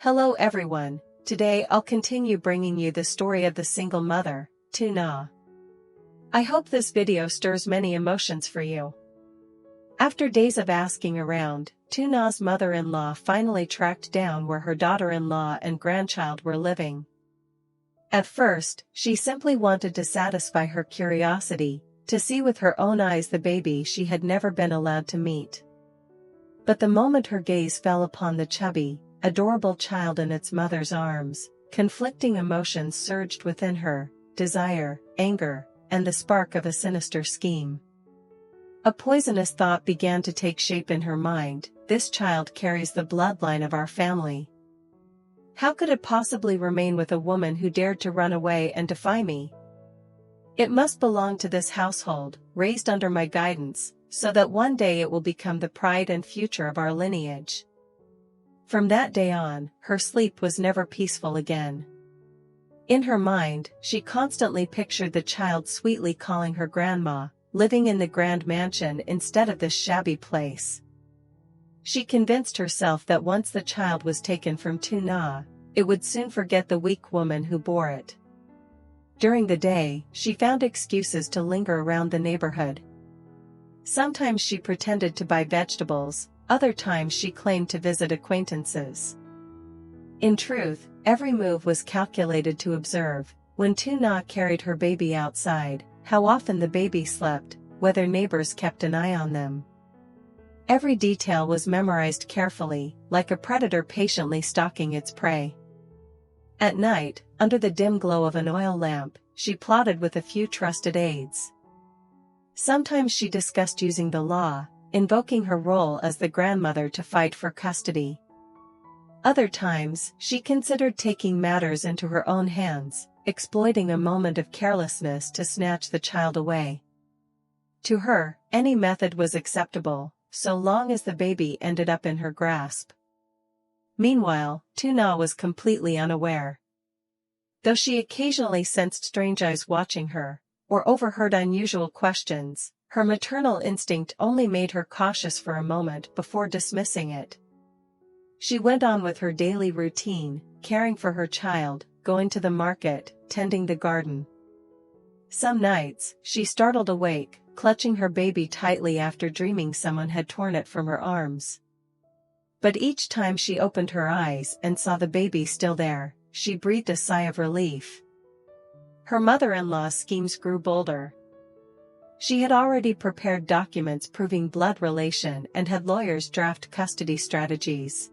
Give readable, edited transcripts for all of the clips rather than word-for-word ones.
Hello everyone, today I'll continue bringing you the story of the single mother, tieu. I hope this video stirs many emotions for you. After days of asking around, tieu's mother-in-law finally tracked down where her daughter-in-law and grandchild were living. At first, she simply wanted to satisfy her curiosity, to see with her own eyes the baby she had never been allowed to meet. But the moment her gaze fell upon the chubby, adorable child in its mother's arms, conflicting emotions surged within her: desire, anger, and the spark of a sinister scheme. A poisonous thought began to take shape in her mind: this child carries the bloodline of our family. How could it possibly remain with a woman who dared to run away and defy me? It must belong to this household, raised under my guidance, so that one day it will become the pride and future of our lineage. From that day on, her sleep was never peaceful again. In her mind, she constantly pictured the child sweetly calling her grandma, living in the grand mansion instead of this shabby place. She convinced herself that once the child was taken from tieu, it would soon forget the weak woman who bore it. During the day, she found excuses to linger around the neighborhood. Sometimes she pretended to buy vegetables, other times she claimed to visit acquaintances. In truth, every move was calculated to observe: when tieu carried her baby outside, how often the baby slept, whether neighbors kept an eye on them. Every detail was memorized carefully, like a predator patiently stalking its prey. At night, under the dim glow of an oil lamp, she plotted with a few trusted aides. Sometimes she discussed using the law, invoking her role as the grandmother to fight for custody. Other times, she considered taking matters into her own hands, exploiting a moment of carelessness to snatch the child away. To her, any method was acceptable, so long as the baby ended up in her grasp. Meanwhile, tieu was completely unaware. Though she occasionally sensed strange eyes watching her, or overheard unusual questions, her maternal instinct only made her cautious for a moment before dismissing it. She went on with her daily routine, caring for her child, going to the market, tending the garden. Some nights, she startled awake, clutching her baby tightly after dreaming someone had torn it from her arms. But each time she opened her eyes and saw the baby still there, she breathed a sigh of relief. Her mother-in-law's schemes grew bolder. She had already prepared documents proving blood relation and had lawyers draft custody strategies.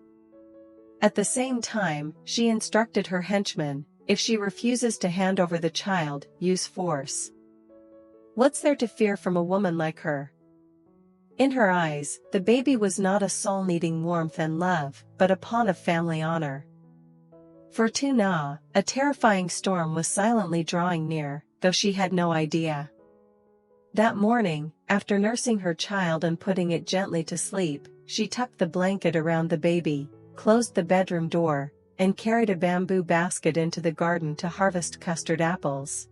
At the same time, she instructed her henchmen: if she refuses to hand over the child, use force. What's there to fear from a woman like her? In her eyes, the baby was not a soul needing warmth and love, but a pawn of family honor. For tieu, a terrifying storm was silently drawing near, though she had no idea. That morning, after nursing her child and putting it gently to sleep, she tucked the blanket around the baby, closed the bedroom door, and carried a bamboo basket into the garden to harvest custard apples.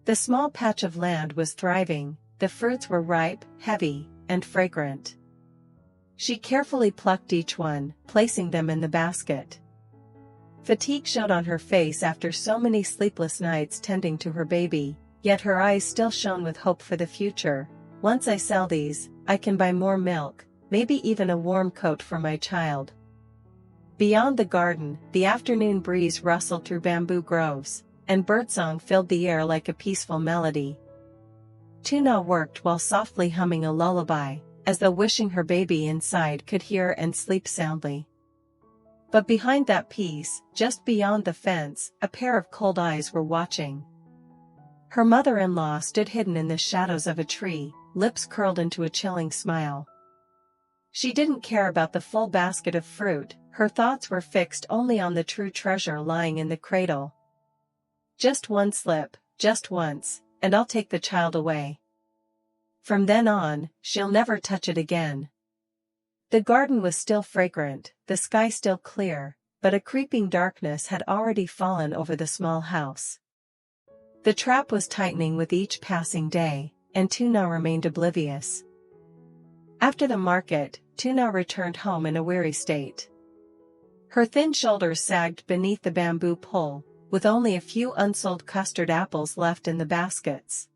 The small patch of land was thriving, the fruits were ripe, heavy, and fragrant. She carefully plucked each one, placing them in the basket. Fatigue showed on her face after so many sleepless nights tending to her baby, yet her eyes still shone with hope for the future. Once I sell these, I can buy more milk, maybe even a warm coat for my child. Beyond the garden, the afternoon breeze rustled through bamboo groves, and birdsong filled the air like a peaceful melody. Tieu worked while softly humming a lullaby, as though wishing her baby inside could hear and sleep soundly. But behind that peace, just beyond the fence, a pair of cold eyes were watching. Her mother-in-law stood hidden in the shadows of a tree, lips curled into a chilling smile. She didn't care about the full basket of fruit, her thoughts were fixed only on the true treasure lying in the cradle. Just one slip, just once, and I'll take the child away. From then on, she'll never touch it again. The garden was still fragrant, the sky still clear, but a creeping darkness had already fallen over the small house. The trap was tightening with each passing day, and tieu remained oblivious. After the market, tieu returned home in a weary state. Her thin shoulders sagged beneath the bamboo pole, with only a few unsold custard apples left in the baskets.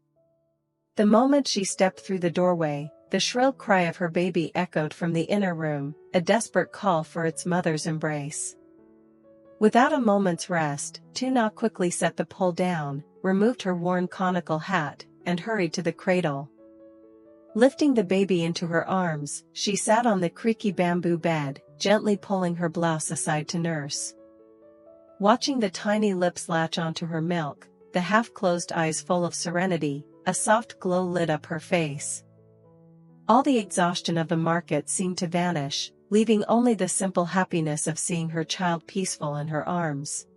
The moment she stepped through the doorway, the shrill cry of her baby echoed from the inner room, a desperate call for its mother's embrace. Without a moment's rest, Tuna quickly set the pole down, removed her worn conical hat, and hurried to the cradle. Lifting the baby into her arms, she sat on the creaky bamboo bed, gently pulling her blouse aside to nurse. Watching the tiny lips latch onto her milk, the half-closed eyes full of serenity, a soft glow lit up her face. All the exhaustion of the market seemed to vanish, leaving only the simple happiness of seeing her child peaceful in her arms.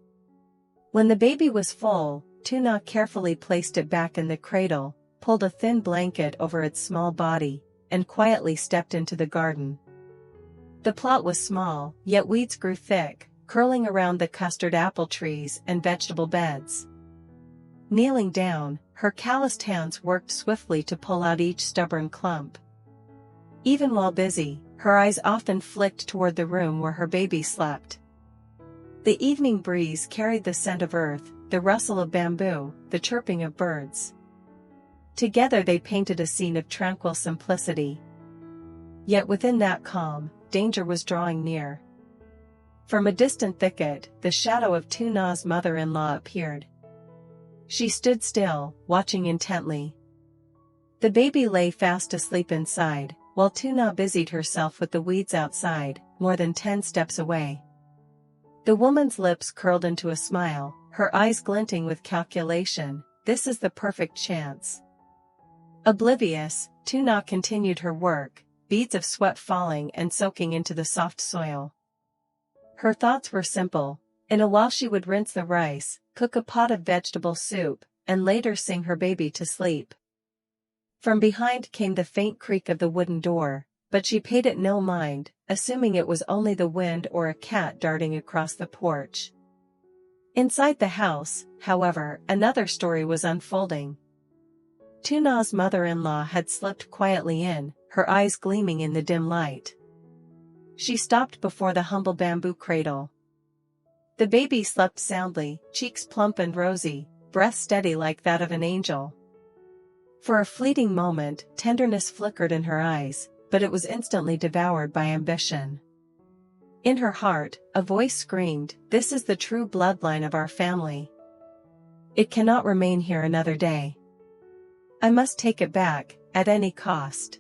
When the baby was full, Tuna carefully placed it back in the cradle, pulled a thin blanket over its small body, and quietly stepped into the garden. The plot was small, yet weeds grew thick, curling around the custard apple trees and vegetable beds. Kneeling down, her calloused hands worked swiftly to pull out each stubborn clump. Even while busy, her eyes often flicked toward the room where her baby slept. The evening breeze carried the scent of earth, the rustle of bamboo, the chirping of birds. Together they painted a scene of tranquil simplicity. Yet within that calm, danger was drawing near. From a distant thicket, the shadow of Tuna's mother-in-law appeared. She stood still, watching intently. The baby lay fast asleep inside, while Tuna busied herself with the weeds outside, more than 10 steps away. The woman's lips curled into a smile, her eyes glinting with calculation. This is the perfect chance. Oblivious, Tuna continued her work, beads of sweat falling and soaking into the soft soil. Her thoughts were simple. In a while she would rinse the rice, cook a pot of vegetable soup, and later sing her baby to sleep. From behind came the faint creak of the wooden door, but she paid it no mind, assuming it was only the wind or a cat darting across the porch. Inside the house, however, another story was unfolding. Tuna's mother-in-law had slipped quietly in, her eyes gleaming in the dim light. She stopped before the humble bamboo cradle. The baby slept soundly, cheeks plump and rosy, breath steady like that of an angel. For a fleeting moment, tenderness flickered in her eyes, but it was instantly devoured by ambition. In her heart, a voice screamed, "This is the true bloodline of our family. It cannot remain here another day. I must take it back, at any cost."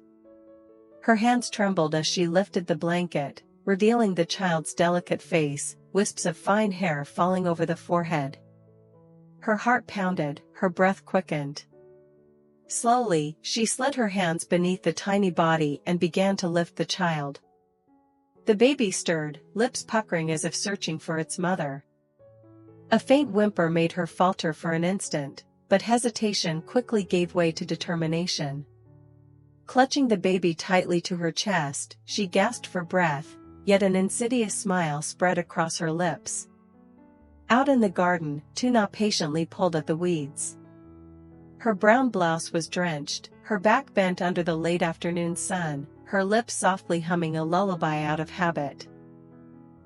Her hands trembled as she lifted the blanket, revealing the child's delicate face, wisps of fine hair falling over the forehead. Her heart pounded, her breath quickened. Slowly, she slid her hands beneath the tiny body and began to lift the child. The baby stirred, lips puckering as if searching for its mother. A faint whimper made her falter for an instant, but hesitation quickly gave way to determination. Clutching the baby tightly to her chest, she gasped for breath, yet an insidious smile spread across her lips. Out in the garden, Tuna patiently pulled at the weeds. Her brown blouse was drenched, her back bent under the late afternoon sun, her lips softly humming a lullaby out of habit.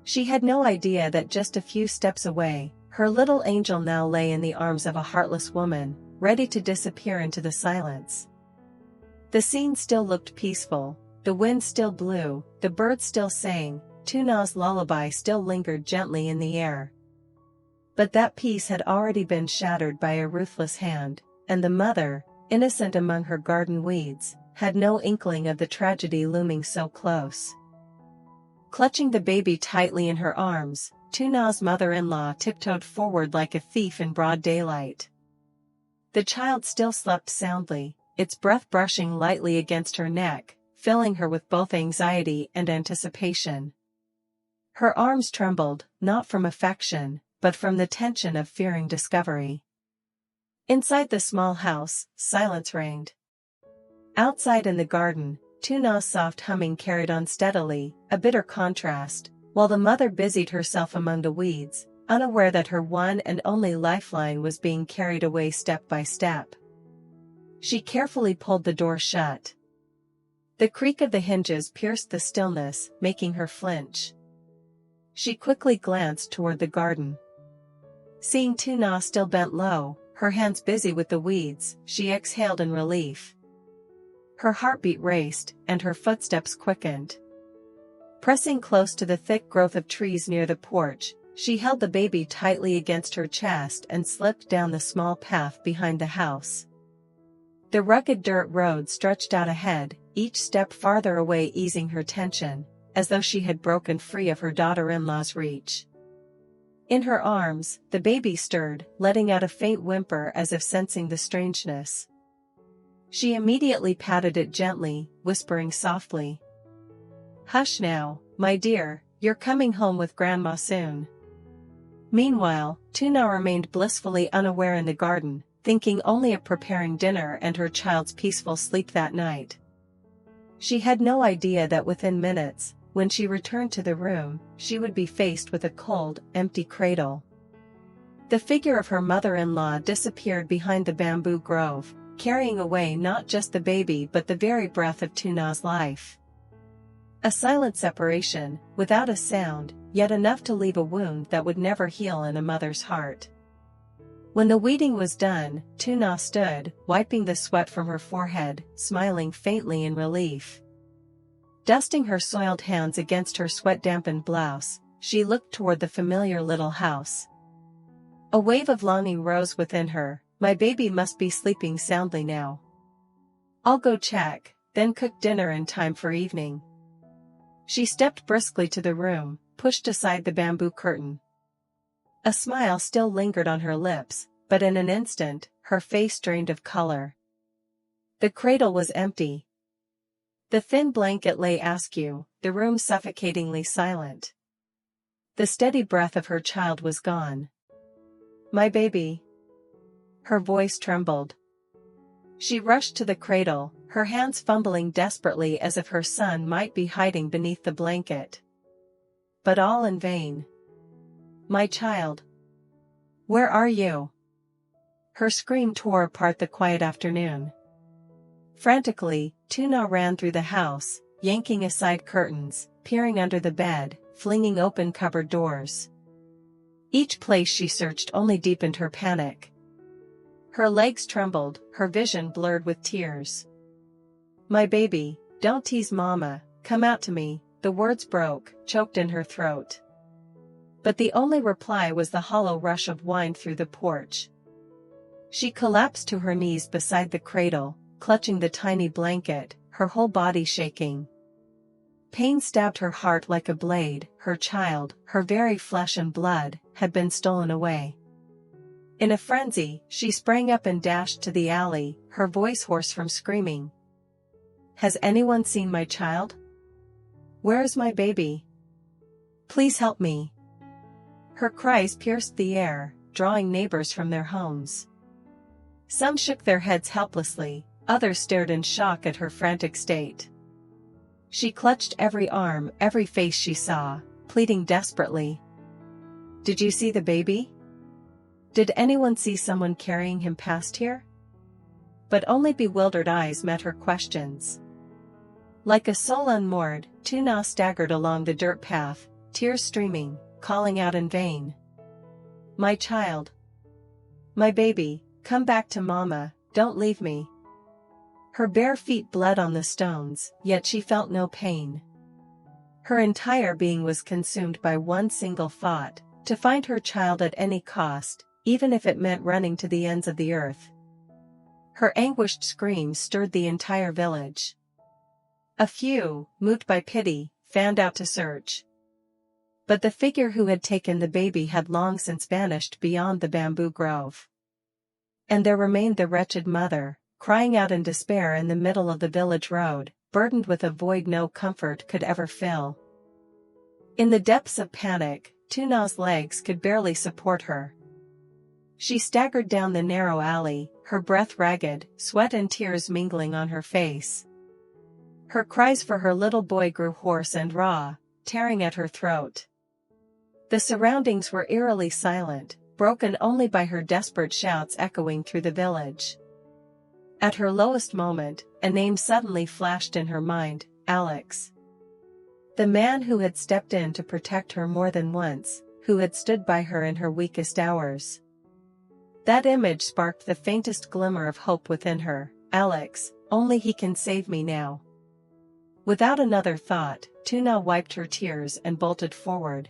She had no idea that just a few steps away, her little angel now lay in the arms of a heartless woman, ready to disappear into the silence. The scene still looked peaceful, the wind still blew, the birds still sang, Tuna's lullaby still lingered gently in the air. But that peace had already been shattered by a ruthless hand, and the mother, innocent among her garden weeds, had no inkling of the tragedy looming so close. Clutching the baby tightly in her arms, Tuna's mother-in-law tiptoed forward like a thief in broad daylight. The child still slept soundly, its breath brushing lightly against her neck, filling her with both anxiety and anticipation. Her arms trembled, not from affection, but from the tension of fearing discovery. Inside the small house, silence reigned. Outside in the garden, Tuna's soft humming carried on steadily, a bitter contrast, while the mother busied herself among the weeds, unaware that her one and only lifeline was being carried away step by step. She carefully pulled the door shut. The creak of the hinges pierced the stillness, making her flinch. She quickly glanced toward the garden. Seeing Tuna still bent low, her hands busy with the weeds, she exhaled in relief. Her heartbeat raced, and her footsteps quickened. Pressing close to the thick growth of trees near the porch, she held the baby tightly against her chest and slipped down the small path behind the house. The rugged dirt road stretched out ahead, each step farther away easing her tension, as though she had broken free of her daughter-in-law's reach. In her arms, the baby stirred, letting out a faint whimper as if sensing the strangeness. She immediately patted it gently, whispering softly, "Hush now, my dear, you're coming home with Grandma soon." Meanwhile, Tuna remained blissfully unaware in the garden, thinking only of preparing dinner and her child's peaceful sleep that night. She had no idea that within minutes, when she returned to the room, she would be faced with a cold, empty cradle. The figure of her mother-in-law disappeared behind the bamboo grove, carrying away not just the baby but the very breath of Tuna's life. A silent separation, without a sound, yet enough to leave a wound that would never heal in a mother's heart. When the weeding was done, Tuna stood, wiping the sweat from her forehead, smiling faintly in relief. Dusting her soiled hands against her sweat-dampened blouse, she looked toward the familiar little house. A wave of longing rose within her. My baby must be sleeping soundly now. I'll go check, then cook dinner in time for evening. She stepped briskly to the room, pushed aside the bamboo curtain. A smile still lingered on her lips, but in an instant, her face drained of color. The cradle was empty. The thin blanket lay askew, the room suffocatingly silent. The steady breath of her child was gone. My baby. Her voice trembled. She rushed to the cradle, her hands fumbling desperately as if her son might be hiding beneath the blanket. But all in vain. My child. Where are you? Her scream tore apart the quiet afternoon. Frantically, Tuna ran through the house, yanking aside curtains, peering under the bed, flinging open cupboard doors. Each place she searched only deepened her panic. Her legs trembled, her vision blurred with tears. My baby, don't tease Mama, come out to me, the words broke, choked in her throat. But the only reply was the hollow rush of wind through the porch. She collapsed to her knees beside the cradle, clutching the tiny blanket, her whole body shaking. Pain stabbed her heart like a blade. Her child, her very flesh and blood, had been stolen away. In a frenzy, she sprang up and dashed to the alley, her voice hoarse from screaming. Has anyone seen my child? Where is my baby? Please help me. Her cries pierced the air, drawing neighbors from their homes. Some shook their heads helplessly, others stared in shock at her frantic state. She clutched every arm, every face she saw, pleading desperately. Did you see the baby? Did anyone see someone carrying him past here? But only bewildered eyes met her questions. Like a soul unmoored, Tuna staggered along the dirt path, tears streaming, calling out in vain. My child. My baby, come back to Mama, don't leave me. Her bare feet bled on the stones, yet she felt no pain. Her entire being was consumed by one single thought, to find her child at any cost, even if it meant running to the ends of the earth. Her anguished screams stirred the entire village. A few, moved by pity, fanned out to search. But the figure who had taken the baby had long since vanished beyond the bamboo grove. And there remained the wretched mother, crying out in despair in the middle of the village road, burdened with a void no comfort could ever fill. In the depths of panic, Tuna's legs could barely support her. She staggered down the narrow alley, her breath ragged, sweat and tears mingling on her face. Her cries for her little boy grew hoarse and raw, tearing at her throat. The surroundings were eerily silent, broken only by her desperate shouts echoing through the village. At her lowest moment, a name suddenly flashed in her mind, Alex. The man who had stepped in to protect her more than once, who had stood by her in her weakest hours. That image sparked the faintest glimmer of hope within her. Alex, only he can save me now. Without another thought, Tuna wiped her tears and bolted forward.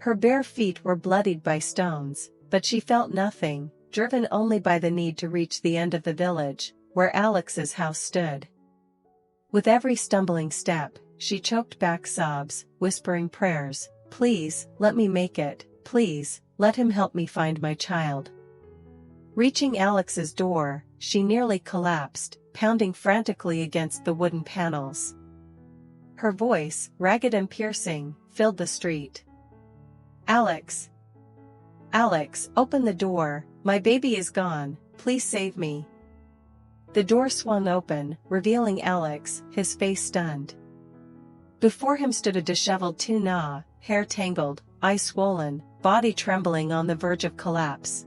Her bare feet were bloodied by stones, but she felt nothing, driven only by the need to reach the end of the village, where Alex's house stood. With every stumbling step, she choked back sobs, whispering prayers. Please, let me make it. Please, let him help me find my child. Reaching Alex's door, she nearly collapsed, pounding frantically against the wooden panels. Her voice, ragged and piercing, filled the street. Alex! Alex, open the door, my baby is gone, please save me. The door swung open, revealing Alex, his face stunned. Before him stood a disheveled Tuna, hair tangled, eyes swollen, body trembling on the verge of collapse.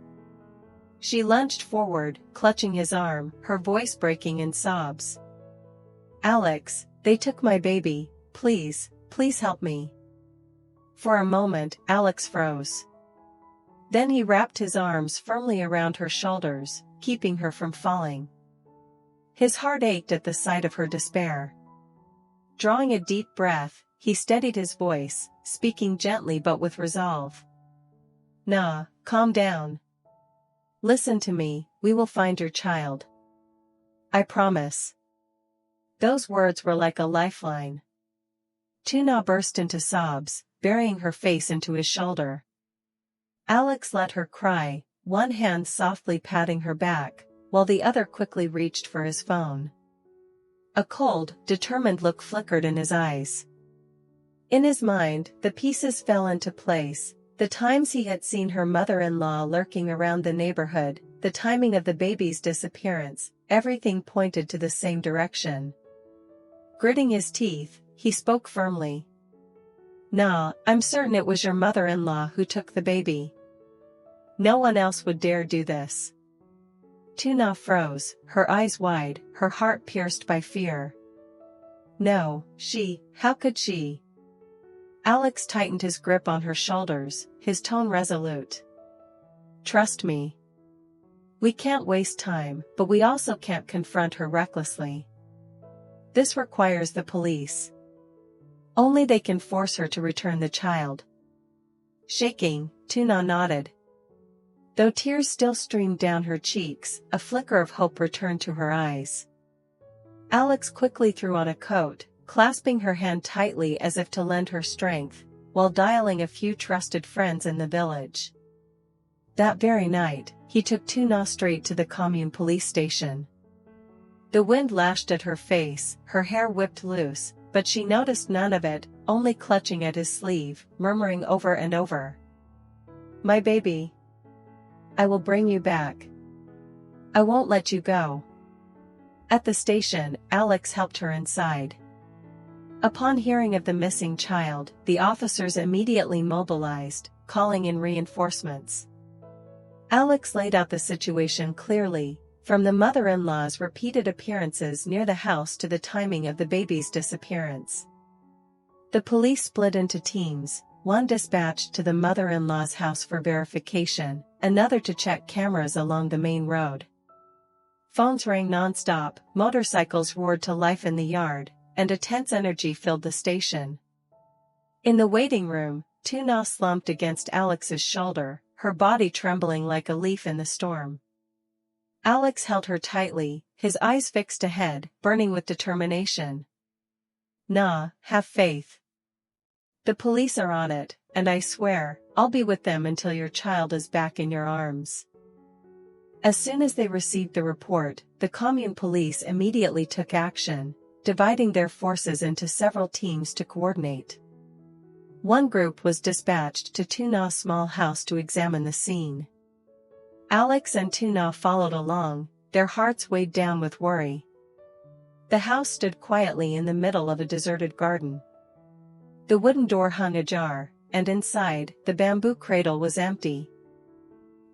She lunged forward, clutching his arm, her voice breaking in sobs. Alex, they took my baby, please, please help me. For a moment, Alex froze. Then he wrapped his arms firmly around her shoulders, keeping her from falling. His heart ached at the sight of her despair. Drawing a deep breath, he steadied his voice, speaking gently but with resolve. Nah, calm down. Listen to me, we will find your child. I promise. Those words were like a lifeline. Tuna burst into sobs, burying her face into his shoulder. Alex let her cry, one hand softly patting her back, while the other quickly reached for his phone. A cold, determined look flickered in his eyes. In his mind, the pieces fell into place. The times he had seen her mother-in-law lurking around the neighborhood, the timing of the baby's disappearance, everything pointed to the same direction. Gritting his teeth, he spoke firmly. Nah, I'm certain it was your mother-in-law who took the baby. No one else would dare do this. Tuna froze, her eyes wide, her heart pierced by fear. No, how could she? Alex tightened his grip on her shoulders, his tone resolute. Trust me. We can't waste time, but we also can't confront her recklessly. This requires the police. Only they can force her to return the child. Shaking, Tuna nodded. Though tears still streamed down her cheeks, a flicker of hope returned to her eyes. Alex quickly threw on a coat, clasping her hand tightly as if to lend her strength, while dialing a few trusted friends in the village. That very night, he took Tuna straight to the commune police station. The wind lashed at her face, her hair whipped loose, but she noticed none of it, only clutching at his sleeve, murmuring over and over. My baby. I will bring you back. I won't let you go. At the station, Alex helped her inside. Upon hearing of the missing child, the officers immediately mobilized, calling in reinforcements. Alex laid out the situation clearly, from the mother-in-law's repeated appearances near the house to the timing of the baby's disappearance. The police split into teams, one dispatched to the mother-in-law's house for verification, another to check cameras along the main road. Phones rang non-stop, motorcycles roared to life in the yard, and a tense energy filled the station. In the waiting room, Tuna slumped against Alex's shoulder, her body trembling like a leaf in the storm. Alex held her tightly, his eyes fixed ahead, burning with determination. Nah, have faith. The police are on it, and I swear, I'll be with them until your child is back in your arms. As soon as they received the report, the commune police immediately took action, dividing their forces into several teams to coordinate. One group was dispatched to Tuna's small house to examine the scene. Alex and Tuna followed along, their hearts weighed down with worry. The house stood quietly in the middle of a deserted garden. The wooden door hung ajar, and inside, the bamboo cradle was empty.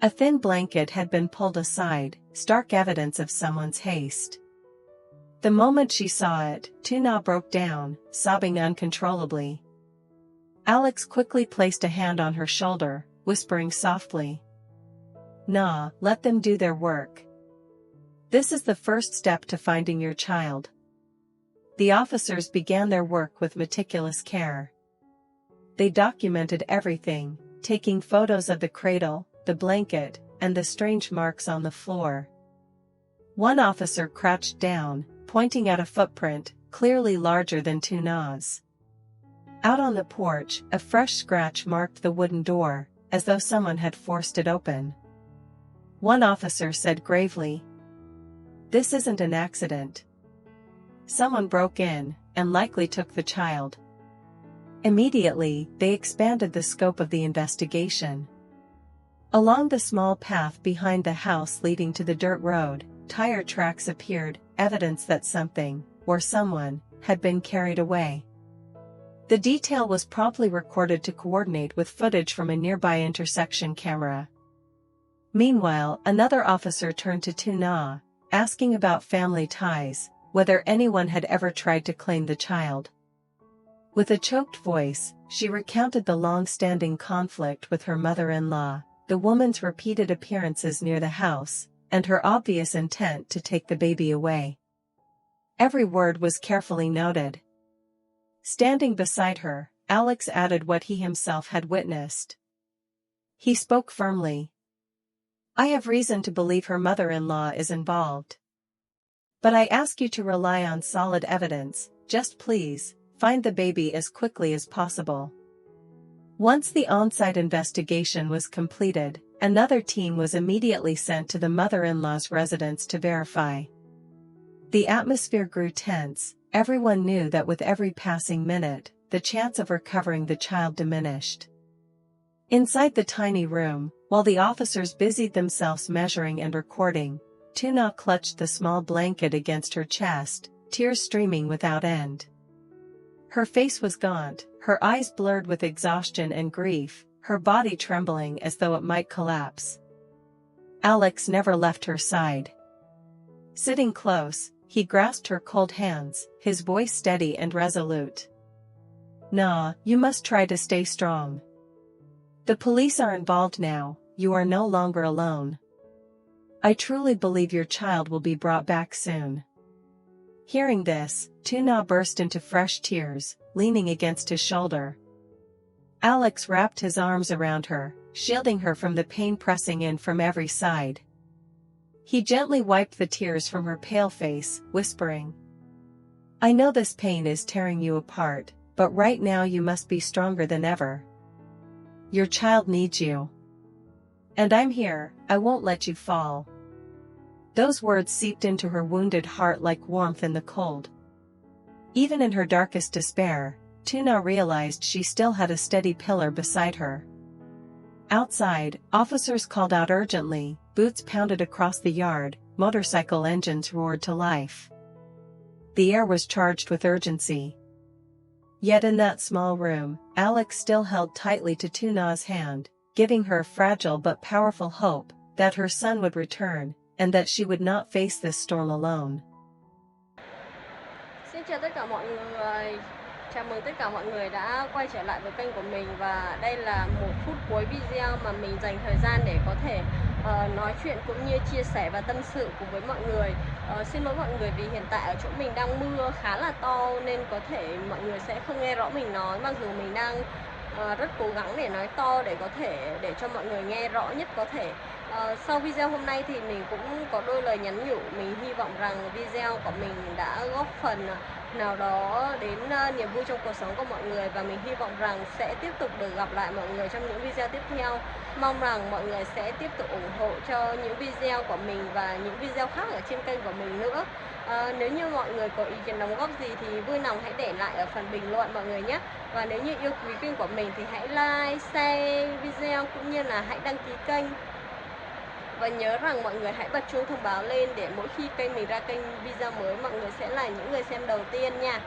A thin blanket had been pulled aside, stark evidence of someone's haste. The moment she saw it, Tuna broke down, sobbing uncontrollably. Alex quickly placed a hand on her shoulder, whispering softly, "Nah, let them do their work. This is the first step to finding your child." The officers began their work with meticulous care. They documented everything, taking photos of the cradle, the blanket, and the strange marks on the floor. One officer crouched down, pointing out a footprint, clearly larger than Tuna's. Out on the porch, a fresh scratch marked the wooden door, as though someone had forced it open. One officer said gravely, "This isn't an accident. Someone broke in, and likely took the child." Immediately, they expanded the scope of the investigation. Along the small path behind the house leading to the dirt road, tire tracks appeared, evidence that something, or someone, had been carried away. The detail was promptly recorded to coordinate with footage from a nearby intersection camera. Meanwhile, another officer turned to Tuna, asking about family ties, whether anyone had ever tried to claim the child. With a choked voice, she recounted the long-standing conflict with her mother-in-law, the woman's repeated appearances near the house, and her obvious intent to take the baby away. Every word was carefully noted. Standing beside her, Alex added what he himself had witnessed. He spoke firmly. "I have reason to believe her mother-in-law is involved. But I ask you to rely on solid evidence, just please, find the baby as quickly as possible." Once the on-site investigation was completed, another team was immediately sent to the mother-in-law's residence to verify. The atmosphere grew tense. Everyone knew that with every passing minute, the chance of recovering the child diminished. Inside the tiny room, while the officers busied themselves measuring and recording, Tuna clutched the small blanket against her chest, tears streaming without end. Her face was gaunt, her eyes blurred with exhaustion and grief, her body trembling as though it might collapse. Alex never left her side. Sitting close, he grasped her cold hands, his voice steady and resolute. "Nah, you must try to stay strong. The police are involved now, you are no longer alone. I truly believe your child will be brought back soon." Hearing this, Tuna burst into fresh tears, leaning against his shoulder. Alex wrapped his arms around her, shielding her from the pain pressing in from every side. He gently wiped the tears from her pale face, whispering, "I know this pain is tearing you apart, but right now you must be stronger than ever. Your child needs you. And I'm here, I won't let you fall." Those words seeped into her wounded heart like warmth in the cold. Even in her darkest despair, Tuna realized she still had a steady pillar beside her. Outside, officers called out urgently, boots pounded across the yard, motorcycle engines roared to life. The air was charged with urgency. Yet in that small room, Alex still held tightly to Tuna's hand, giving her a fragile but powerful hope that her son would return, and that she would not face this storm alone. Xin chào tất cả mọi người. Chào mừng tất cả mọi người đã quay trở lại với kênh của mình, và đây là 1 phút cuối video mà mình dành thời gian để có thể nói chuyện cũng như chia sẻ và tâm sự cùng với mọi người. Xin lỗi mọi người vì hiện tại ở chỗ mình đang mưa khá là to nên có thể mọi người sẽ không nghe rõ mình nói, mặc dù mình đang rất cố gắng để nói to để có thể để cho mọi người nghe rõ nhất có thể. Sau video hôm nay thì mình cũng có đôi lời nhắn nhủ. Mình hy vọng rằng video của mình đã góp phần nào đó đến niềm vui trong cuộc sống của mọi người, và mình hy vọng rằng sẽ tiếp tục được gặp lại mọi người trong những video tiếp theo. Mong rằng mọi người sẽ tiếp tục ủng hộ cho những video của mình và những video khác ở trên kênh của mình nữa. Nếu như mọi người có ý kiến đóng góp gì thì vui lòng hãy để lại ở phần bình luận mọi người nhé. Và nếu như yêu quý kênh của mình thì hãy like, share video cũng như là hãy đăng ký kênh. Và nhớ rằng mọi người hãy bật chuông thông báo lên để mỗi khi kênh mình ra kênh video mới, mọi người sẽ là những người xem đầu tiên nha.